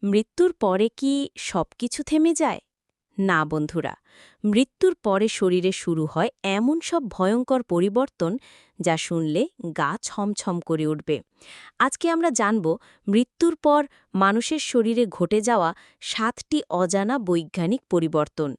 মৃত্যুর পরে কি সবকিছু থেমে যায়? না বন্ধুরা, মৃত্যুর পরে শরীরে শুরু হয় এমন সব ভয়ঙ্কর পরিবর্তন যা শুনলে গা ছমছম করে উঠবে। আজকে আমরা জানব মৃত্যুর পর মানুষের শরীরে ঘটে যাওয়া ৭টি অজানা বৈজ্ঞানিক পরিবর্তন।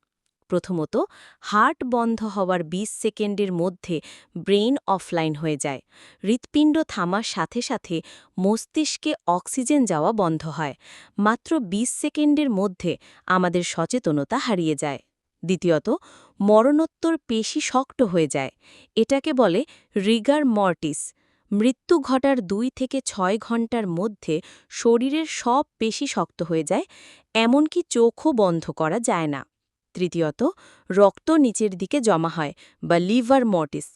প্রথমত, হার্ট বন্ধ হওয়ার ২০ সেকেন্ডের মধ্যে ব্রেইন অফলাইন হয়ে যায়। হৃৎপিণ্ড থামার সাথে সাথে মস্তিষ্কে অক্সিজেন যাওয়া বন্ধ হয়। মাত্র ২০ সেকেন্ডের মধ্যে আমাদের সচেতনতা হারিয়ে যায়। দ্বিতীয়ত, মরণোত্তর পেশি শক্ত হয়ে যায়। এটাকে বলে রিগার মর্টিস। মৃত্যু ঘটার ২ থেকে ৬ ঘন্টার মধ্যে শরীরের সব পেশি শক্ত হয়ে যায়, এমনকি চোখও বন্ধ করা যায় না। তৃতীয়ত, রক্ত নিচের দিকে জমা হয় বা লিভার মর্টিস।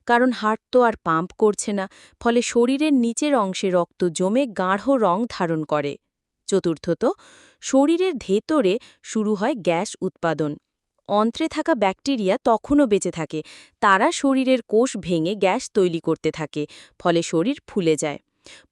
কারণ হার্ট তো আর পাম্প করছে না, ফলে শরীরের নিচের অংশে রক্ত জমে গাঢ় রং ধারণ করে। চতুর্থত, শরীরের ভেতরে শুরু হয় গ্যাস উৎপাদন। অন্ত্রে থাকা ব্যাকটেরিয়া তখনও বেঁচে থাকে, তারা শরীরের কোষ ভেঙে গ্যাস তৈরি করতে থাকে, ফলে শরীর ফুলে যায়।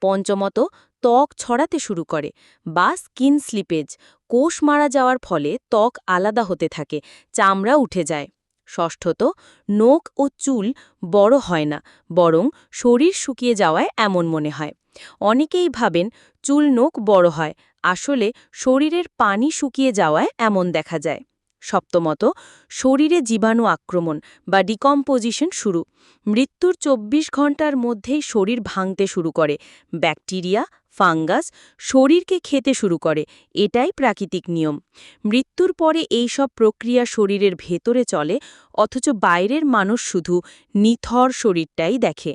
পঞ্চমত, ত্বক ছড়াতে শুরু করে বা স্কিন স্লিপেজ। কোষ মারা যাওয়ার ফলে ত্বক আলাদা হতে থাকে, চামড়া উঠে যায়। ষষ্ঠত, নখ ও চুল বড় হয় না, বরং শরীর শুকিয়ে যাওয়ায় এমন মনে হয়। অনেকেই ভাবেন চুল নখ বড় হয়, আসলে শরীরের পানি শুকিয়ে যাওয়ায় এমন দেখা যায়। সপ্তমত, শরীরে জীবাণু আক্রমণ বা ডিকম্পোজিশন শুরু। মৃত্যুর ২৪ ঘন্টার মধ্যেই শরীর ভাঙতে শুরু করে। ব্যাকটেরিয়া, ফাঙ্গাস শরীরকে খেতে শুরু করে। এটাই প্রাকৃতিক নিয়ম। মৃত্যুর পরে এই সব প্রক্রিয়া শরীরের ভেতরে চলে, অথচ বাইরের মানুষ শুধু নিথর শরীরটাই দেখে।